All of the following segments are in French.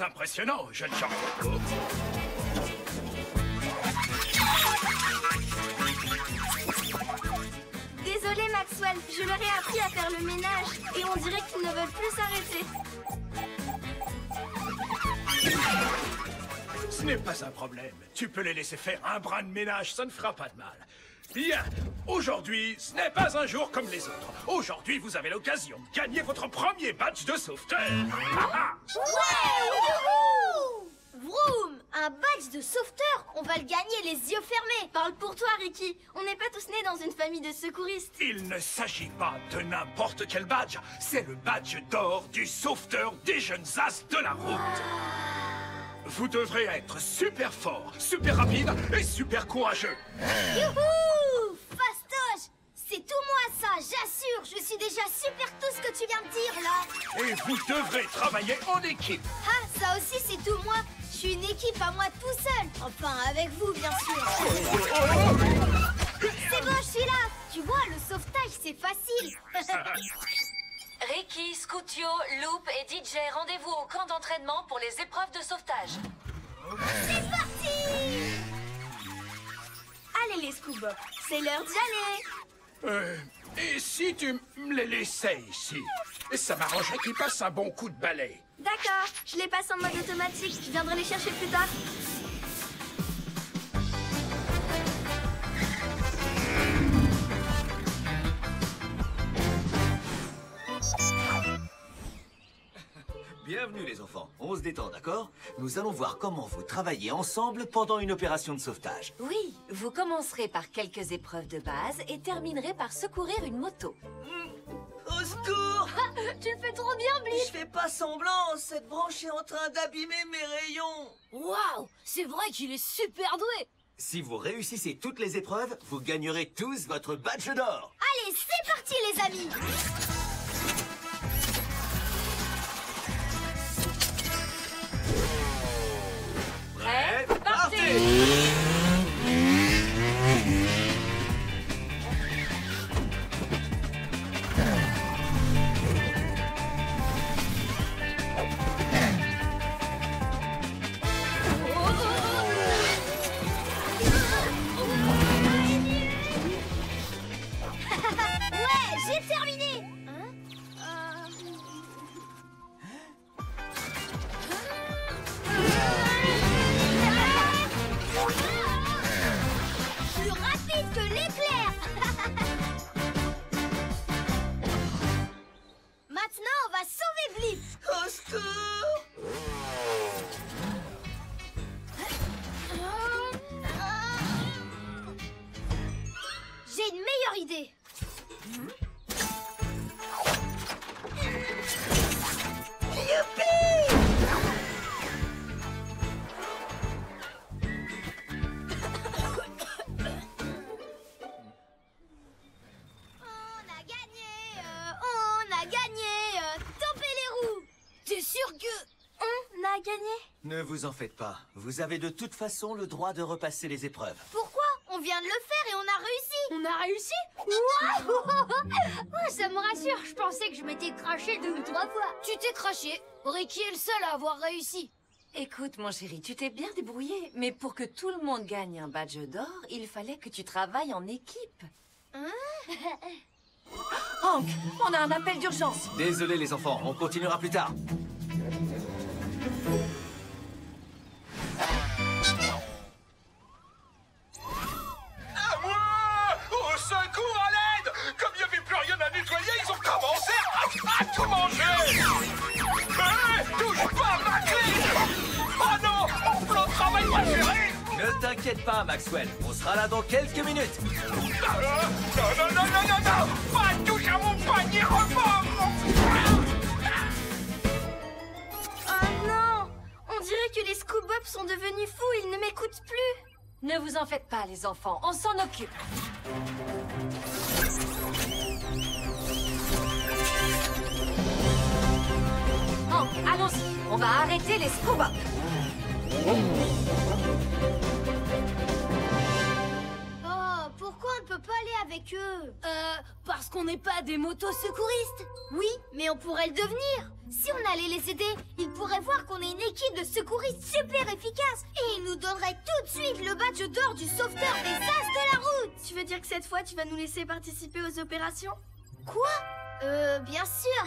impressionnant, jeune gens. Désolé Maxwell, je leur ai appris à faire le ménage et on dirait qu'ils ne veulent plus s'arrêter. Ce n'est pas un problème. Tu peux les laisser faire un brin de ménage, ça ne fera pas de mal. Bien, aujourd'hui, ce n'est pas un jour comme les autres. Aujourd'hui, vous avez l'occasion de gagner votre premier badge de sauveteur. Wouhou! Vroom! Un badge de sauveteur? On va le gagner les yeux fermés. Parle pour toi, Ricky. On n'est pas tous nés dans une famille de secouristes. Il ne s'agit pas de n'importe quel badge. C'est le badge d'or du sauveteur des jeunes as de la route. Vous devrez être super fort, super rapide et super courageux. Youhou! Fastoche! C'est tout moi ça, j'assure. Je suis déjà super tout ce que tu viens de dire là. Et vous devrez travailler en équipe. Ah, ça aussi c'est tout moi. Je suis une équipe à moi tout seul. Enfin, avec vous bien sûr. C'est bon, je suis là. Tu vois, le sauvetage c'est facile. Ricky, Scootio, Loop et DJ, rendez-vous au camp d'entraînement pour les épreuves de sauvetage. C'est parti! Allez les Scoobop, c'est l'heure d'y aller. Et si tu me les laissais ici? Ça m'arrangerait qu'ils passent un bon coup de balai. D'accord, je les passe en mode automatique. Je viendrai les chercher plus tard. Bienvenue les enfants, on se détend, d'accord? Nous allons voir comment vous travaillez ensemble pendant une opération de sauvetage. Oui, vous commencerez par quelques épreuves de base et terminerez par secourir une moto. Au secours! Tu le fais trop bien, Blip! Je fais pas semblant, cette branche est en train d'abîmer mes rayons. Waouh! C'est vrai qu'il est super doué! Si vous réussissez toutes les épreuves, vous gagnerez tous votre badge d'or. Allez, c'est parti les amis! Prêt, partez! Ouais, j'ai terminé! Plus rapide que l'éclair! Maintenant, on va sauver Blip! Au secours! J'ai une meilleure idée! On a gagné! Tampez les roues! T'es sûr que on a gagné? Ne vous en faites pas, vous avez de toute façon le droit de repasser les épreuves. Pourquoi? On vient de le faire et on a réussi! On a réussi? Waouh! Oh, ça me rassure, je pensais que je m'étais craché 2 ou 3 fois. Tu t'es craché! Ricky est le seul à avoir réussi! Écoute, mon chéri, tu t'es bien débrouillé, mais pour que tout le monde gagne un badge d'or, il fallait que tu travailles en équipe. Hank, on a un appel d'urgence. Désolé les enfants, on continuera plus tard. À moi! Au secours, à l'aide! Comme il n'y avait plus rien à nettoyer, ils ont commencé à tout manger! Touche pas à ma clé! Oh non! Mon plan de travail préféré! Ne t'inquiète pas, Maxwell, on sera là dans quelques minutes. Non! Pas touche à mon panier repas! Oh non! On dirait que les Scoobop sont devenus fous, ils ne m'écoutent plus! Ne vous en faites pas, les enfants, on s'en occupe. Hank, allons-y, on va arrêter les Scoobop. Oh, pourquoi on ne peut pas aller avec eux? Parce qu'on n'est pas des motosecouristes. Oui, mais on pourrait le devenir. Si on allait les aider, ils pourraient voir qu'on est une équipe de secouristes super efficace et ils nous donneraient tout de suite le badge d'or du sauveteur des As de la route. Tu veux dire que cette fois, tu vas nous laisser participer aux opérations? Quoi? Bien sûr.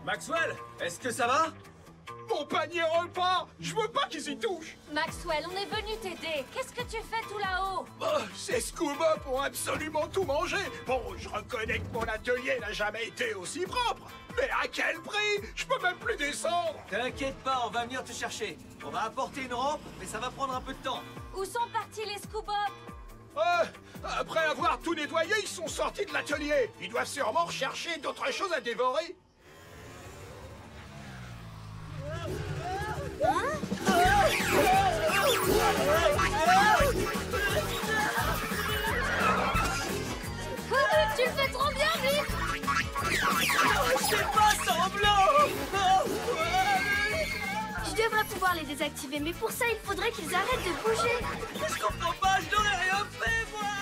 Maxwell, est-ce que ça va? Mon panier repas! Je veux pas qu'ils y touchent! Maxwell, on est venu t'aider. Qu'est-ce que tu fais tout là-haut? Oh, ces Scoob-Up ont absolument tout mangé! Bon, je reconnais que mon atelier n'a jamais été aussi propre! Mais à quel prix? Je peux même plus descendre! T'inquiète pas, on va venir te chercher. On va apporter une rampe, mais ça va prendre un peu de temps. Où sont partis les Scoob-Up? Après avoir tout nettoyé, ils sont sortis de l'atelier! Ils doivent sûrement rechercher d'autres choses à dévorer! Tu le fais trop bien, Blip. C'est pas semblant! Je devrais pouvoir les désactiver, mais pour ça, il faudrait qu'ils arrêtent de bouger. Je comprends pas, je n'aurais rien fait, moi!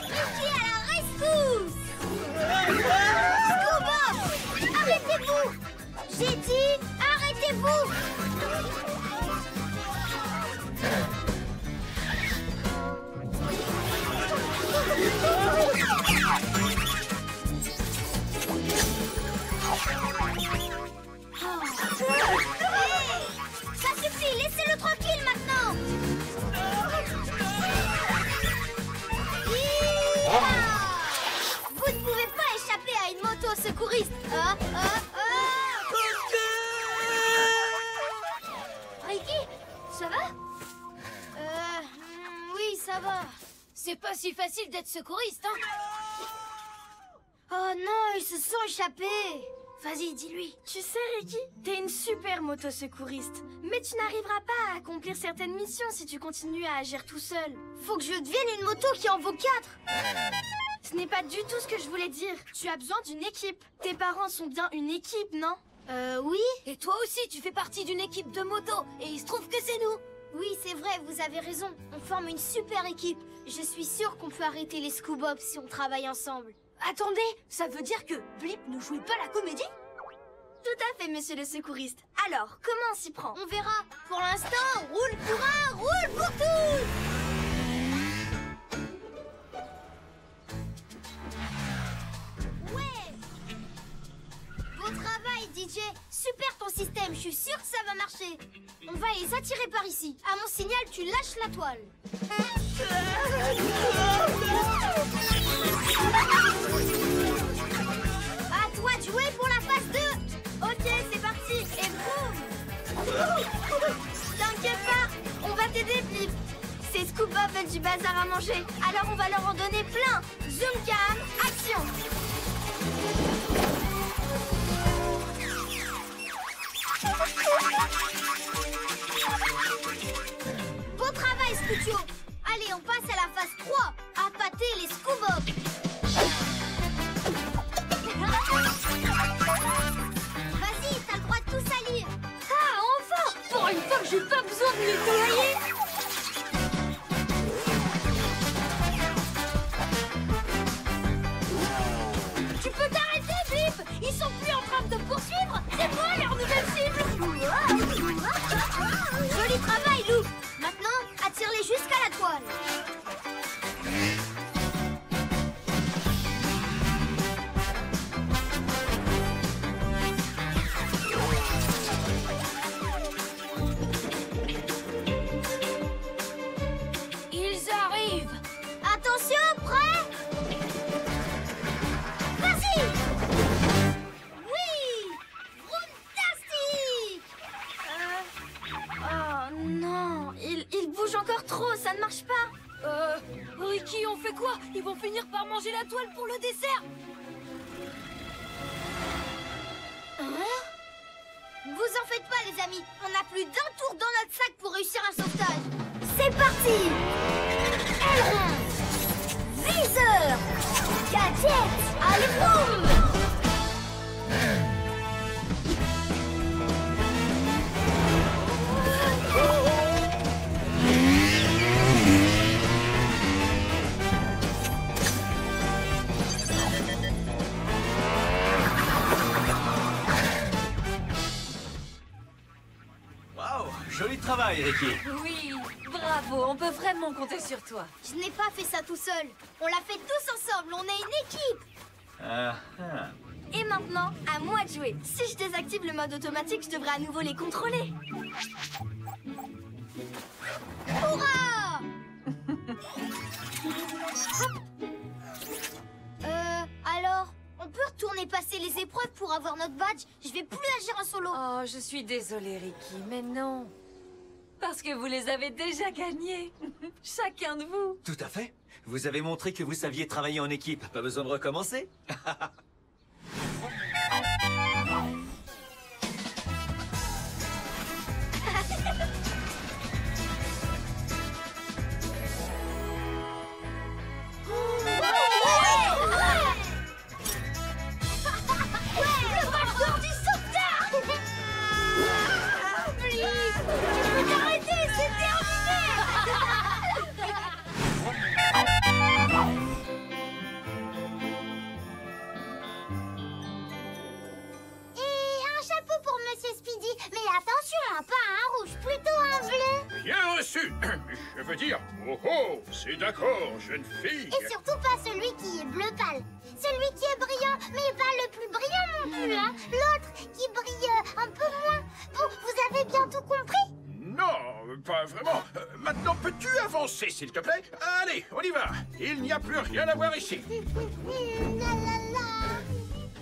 Ricky à la rescousse! Scoob-Up! Arrêtez-vous! J'ai dit, arrêtez-vous! Ça suffit, laissez-le tranquille maintenant! Vous ne pouvez pas échapper à une moto secouriste! Ricky, ça va? Oui, ça va. C'est pas si facile d'être secouriste, hein? Oh non, ils se sont échappés! Vas-y, dis-lui. Tu sais, Ricky, t'es une super motosecouriste. Mais tu n'arriveras pas à accomplir certaines missions si tu continues à agir tout seul. Faut que je devienne une moto qui en vaut 4! Ce n'est pas du tout ce que je voulais dire. Tu as besoin d'une équipe. Tes parents sont bien une équipe, non? Oui? Et toi aussi, tu fais partie d'une équipe de moto. Et il se trouve que c'est nous. Oui, c'est vrai, vous avez raison. On forme une super équipe. Je suis sûre qu'on peut arrêter les Scoob-Up si on travaille ensemble. Attendez, ça veut dire que Blip ne jouait pas la comédie? Tout à fait, monsieur le secouriste. Alors, comment on s'y prend? On verra. Pour l'instant, roule pour un, roule pour tous! Ouais! Beau travail, DJ. Super ton système, je suis sûre que ça va marcher. On va les attirer par ici. À mon signal, tu lâches la toile. À toi de jouer pour la phase 2. Ok, c'est parti. Et boum! T'inquiète pas, on va t'aider, Blip. Ces Scoob-Up veulent du bazar à manger. Alors on va leur en donner plein. Zoom cam, action! Beau travail, Scootio. Allez, on passe à la phase 3. Appâter les Scoob-Up. Vas-y, t'as le droit de tout salir. Ah, enfin! Pour une fois que j'ai pas besoin de nettoyer. Tu peux t'arrêter, Blip! Ils sont plus en train de te poursuivre! C'est moi leur nouvelle cible! Joli travail, Lou. Maintenant, attire-les jusqu'à la toile. Ils arrivent! Attention, prêt? Vas-y! Oui! Fantastique! Oh non, il bouge encore trop, ça ne marche pas. Ricky, on fait quoi? Ils vont finir par manger la toile pour le dessert! Vous en faites pas, les amis. On a plus d'un tour dans notre sac pour réussir un sauvetage. C'est parti! Aileron! Viseur! Gadget! Allez, boum! Joli travail, Ricky. Oui, bravo, on peut vraiment compter sur toi. Je n'ai pas fait ça tout seul. On l'a fait tous ensemble, on est une équipe. Ah, ah. Et maintenant, à moi de jouer. Si je désactive le mode automatique, je devrais à nouveau les contrôler. Hurrah! Alors, on peut retourner passer les épreuves pour avoir notre badge? Je vais plus agir en solo. Oh, je suis désolée, Ricky, mais non. Parce que vous les avez déjà gagnés. Chacun de vous. Tout à fait. Vous avez montré que vous saviez travailler en équipe. Pas besoin de recommencer. Le badge d'or du sauveteur! Tu peux t'arrêter, c'est terminé! Et un chapeau pour Monsieur Speedy. Mais attention, hein, pas un rouge, plutôt un bleu. Bien reçu. Je veux dire, oh oh, c'est d'accord, jeune fille. Et surtout pas celui qui est bleu pâle. Celui qui est brillant, mais pas le plus brillant non plus, hein. L'autre qui brille un peu moins. Bon, vous avez bien tout compris? Non, pas vraiment. Maintenant, peux-tu avancer, s'il te plaît? Allez, on y va. Il n'y a plus rien à voir ici. La la la.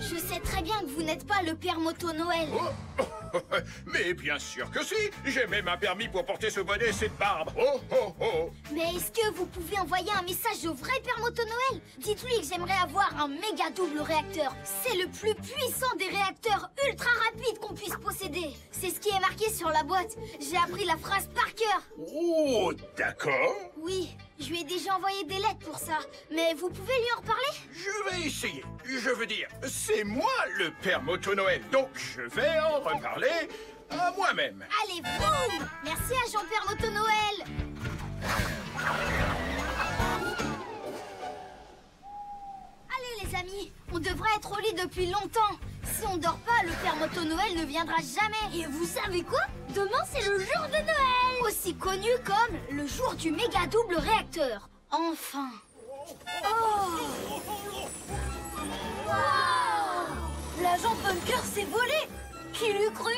Je sais très bien que vous n'êtes pas le père Moto Noël. Oh, mais bien sûr que si. J'ai même un permis pour porter ce bonnet et cette barbe. Oh, oh, oh. Mais est-ce que vous pouvez envoyer un message au vrai père Moto Noël? Dites-lui que j'aimerais avoir un méga double réacteur. C'est le plus puissant des réacteurs ultra rapides qu'on puisse posséder. C'est ce qui est marqué sur la boîte. J'ai appris la phrase par cœur. Oh, d'accord. Oui, je lui ai déjà envoyé des lettres pour ça. Mais vous pouvez lui en reparler? Je vais essayer. Je veux dire, c'est moi le père Moto Noël, donc je vais en reparler à moi-même. Allez, boum! Merci à Jean-Père Moto Noël. Allez les amis, on devrait être au lit depuis longtemps. Si on dort pas, le père Moto Noël ne viendra jamais. Et vous savez quoi? Demain c'est le jour de Noël, aussi connu comme le jour du méga double réacteur. Enfin. Oh! Wow! L'agent Bunker s'est volé. Qui l'eût cru?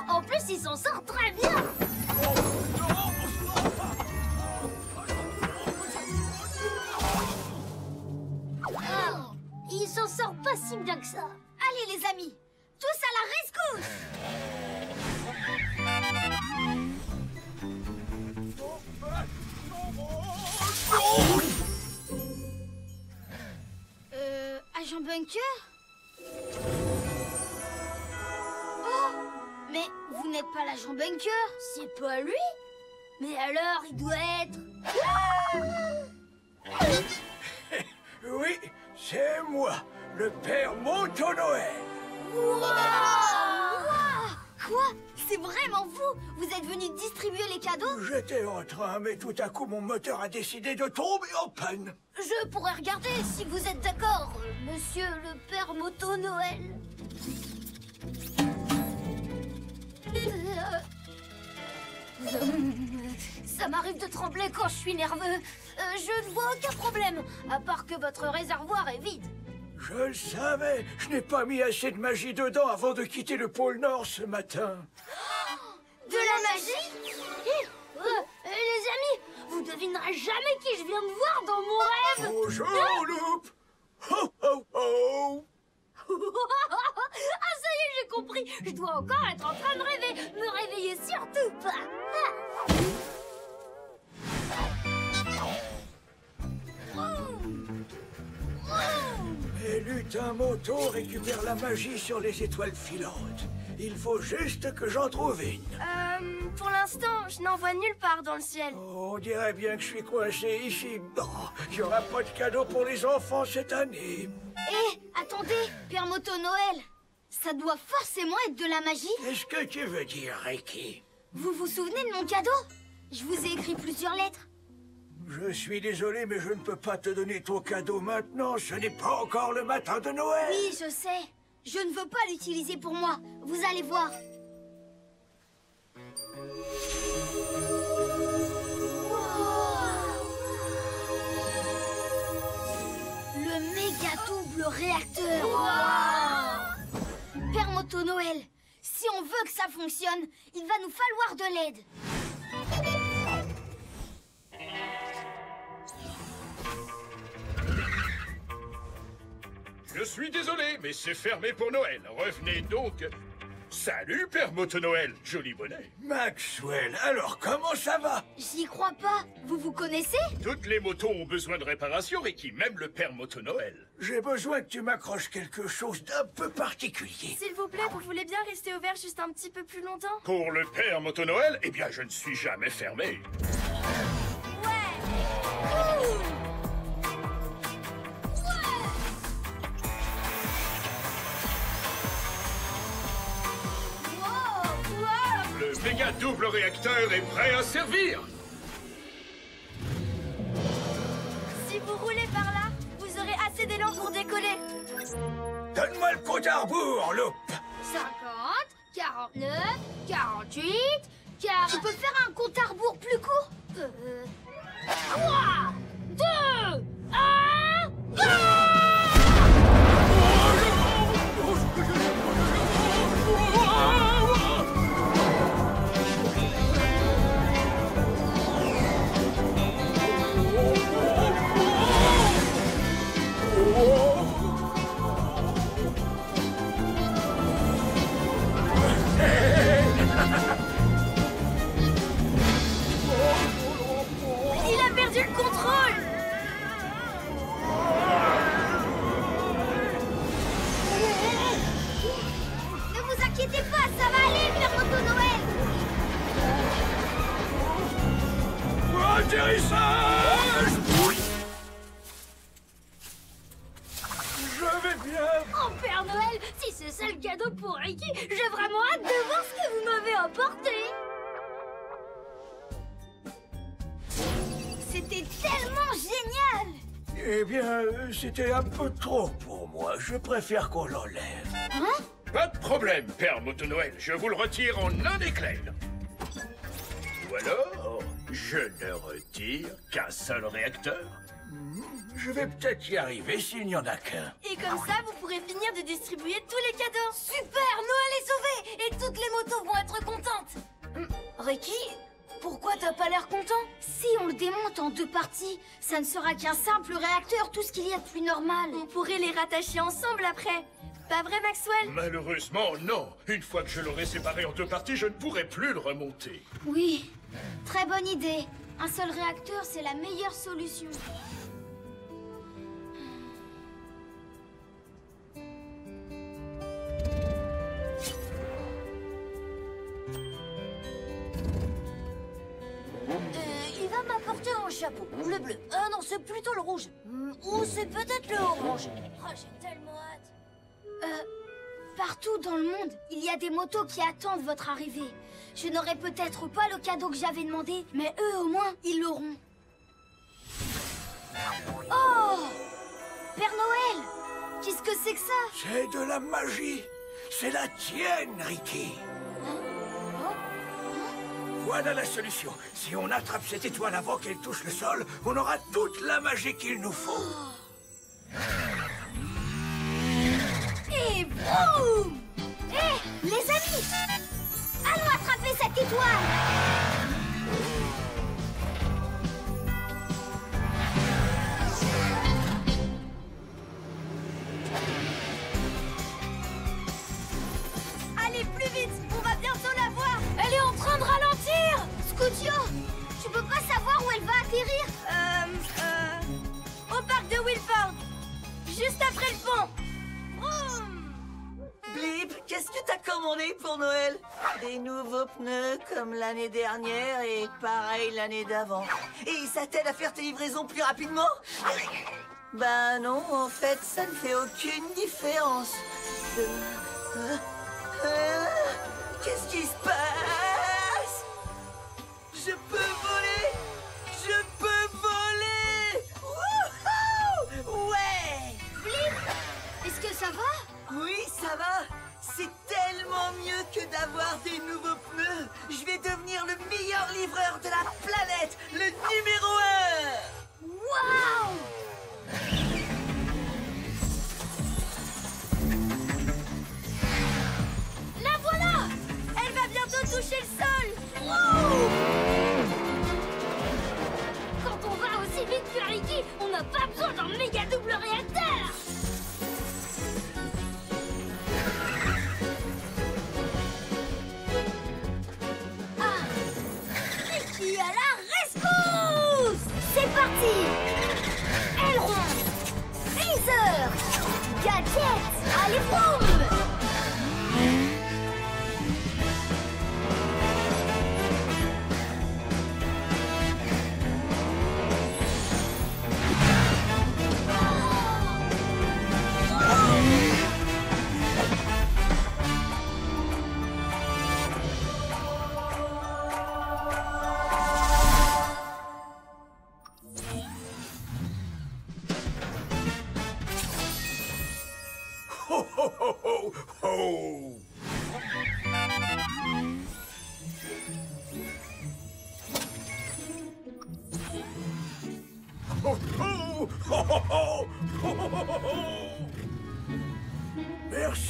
En plus, il s'en sort très bien. Oh, il s'en sort pas si bien que ça. Allez les amis, tous à la rescousse. Agent Bunker? Oh! Mais vous n'êtes pas l'agent Bunker? C'est pas lui? Mais alors, il doit être... Oui, c'est moi, le père Moto Noël. Quoi? C'est vraiment vous? Vous êtes venu distribuer les cadeaux? J'étais en train, mais tout à coup, mon moteur a décidé de tomber en panne. Je pourrais regarder si vous êtes d'accord, monsieur le père Moto Noël. Ça m'arrive de trembler quand je suis nerveux. Je ne vois aucun problème, à part que votre réservoir est vide. Je le savais, je n'ai pas mis assez de magie dedans avant de quitter le pôle Nord ce matin. De la magie? Les amis, vous devinerez jamais qui je viens de voir dans mon rêve. Bonjour, Loup. Ho, ho, ho. Ah, ça y est, j'ai compris. Je dois encore être en train de rêver. Me réveiller surtout pas. Et Lutin Moto récupère la magie sur les étoiles filantes. Il faut juste que j'en trouve une. Pour l'instant, je n'en vois nulle part dans le ciel. Oh, on dirait bien que je suis coincé ici. Oh, il n'y aura pas de cadeau pour les enfants cette année. Hé, attendez, Père Moto Noël. Ça doit forcément être de la magie. Qu'est-ce que tu veux dire, Ricky? Vous vous souvenez de mon cadeau? Je vous ai écrit plusieurs lettres. Je suis désolé, mais je ne peux pas te donner ton cadeau maintenant. Ce n'est pas encore le matin de Noël. Oui, je sais. Je ne veux pas l'utiliser pour moi. Vous allez voir. fonctionne. Il va nous falloir de l'aide. Je suis désolé, mais c'est fermé pour Noël. Revenez donc. Salut, Père Moto Noël. Joli bonnet. Maxwell, alors comment ça va? J'y crois pas. Vous vous connaissez? Toutes les motos ont besoin de réparation, Ricky, même le Père Moto Noël. J'ai besoin que tu m'accroches quelque chose d'un peu particulier. S'il vous plaît, vous voulez bien rester ouvert juste un petit peu plus longtemps? Pour le Père Moto Noël, eh bien, je ne suis jamais fermé. Le méga double réacteur est prêt à servir. Si vous roulez par là, vous aurez assez d'élan pour décoller. Donne-moi le compte à rebours, Loup. 50, 49, 48, 40... Tu peux faire un compte à rebours plus court? 3, 2, 1... Go! Il a perdu le contrôle! Ne vous inquiétez pas, ça va aller, Père Moto Noël. Atterrissage! Je vais bien. Oh, Père Noël, si c'est ça le cadeau pour Ricky, j'ai vraiment hâte de voir ce que vous m'avez apporté. C'était tellement génial. Eh bien, c'était un peu trop pour moi. Je préfère qu'on l'enlève. Hein? Pas de problème, Père Moto Noël. Je vous le retire en un éclair. Ou alors, je ne retire qu'un seul réacteur. Je vais peut-être y arriver s'il n'y en a qu'un. Et comme ça, vous pourrez finir de distribuer tous les cadeaux. Super, Noël est sauvé et toutes les motos vont être contentes. Ricky, pourquoi t'as pas l'air content? Si on le démonte en 2 parties, ça ne sera qu'un simple réacteur, tout ce qu'il y a de plus normal. On pourrait les rattacher ensemble après. Pas vrai, Maxwell? Malheureusement, non. Une fois que je l'aurai séparé en 2 parties, je ne pourrai plus le remonter. Oui, très bonne idée. Un seul réacteur, c'est la meilleure solution. Il va m'apporter un chapeau. Le bleu. Ah non, c'est plutôt le rouge. Ou c'est peut-être le orange. Oh, j'ai tellement hâte. Partout dans le monde, il y a des motos qui attendent votre arrivée. Je n'aurai peut-être pas le cadeau que j'avais demandé, mais eux au moins, ils l'auront. Oh! Père Noël! Qu'est-ce que c'est que ça? C'est de la magie. C'est la tienne, Ricky. Voilà la solution. Si on attrape cette étoile avant qu'elle touche le sol, on aura toute la magie qu'il nous faut. Et boum! Hé, les amis! Allons attraper cette étoile! Allez, plus vite! On va bientôt la voir! Elle est en train de ralentir! Scootio, tu peux pas savoir où elle va atterrir? Au parc de Wilford! Juste après le pont! Vroom! Blip, qu'est-ce que t'as commandé pour Noël? Des nouveaux pneus comme l'année dernière et pareil l'année d'avant. Et ça t'aide à faire tes livraisons plus rapidement? Ben non, en fait, ça ne fait aucune différence. Qu'est-ce qui se passe? Je peux voler! Je peux voler! Wouhou! Ouais! Est-ce que ça va? Oui, ça va. C'est tellement mieux que d'avoir des nouveaux pneus. Je vais devenir le meilleur livreur de la planète, le numéro 1. Waouh! La voilà! Elle va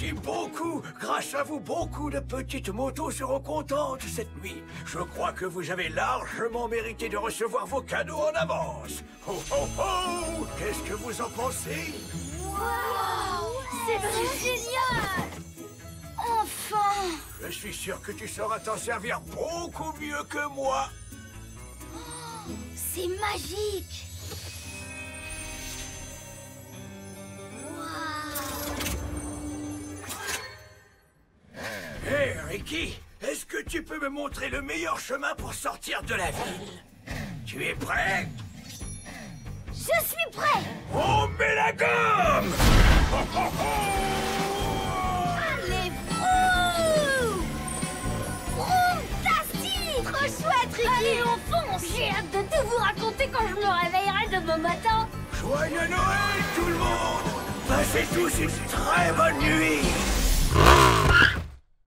Merci beaucoup. Grâce à vous, beaucoup de petites motos seront contentes cette nuit. Je crois que vous avez largement mérité de recevoir vos cadeaux en avance. Ho ho ho! Qu'est-ce que vous en pensez? C'est génial! Enfin! Je suis sûr que tu sauras t'en servir beaucoup mieux que moi. C'est magique! Hé, Ricky, est-ce que tu peux me montrer le meilleur chemin pour sortir de la ville? Tu es prêt? Je suis prêt! On met la gomme! Ho, ho, ho! Allez, vroom! Vroom-tastique! Trop chouette, Ricky! Allez, on fonce! J'ai hâte de tout vous raconter quand je me réveillerai demain matin! Joyeux Noël, tout le monde! Passez tous une très bonne nuit!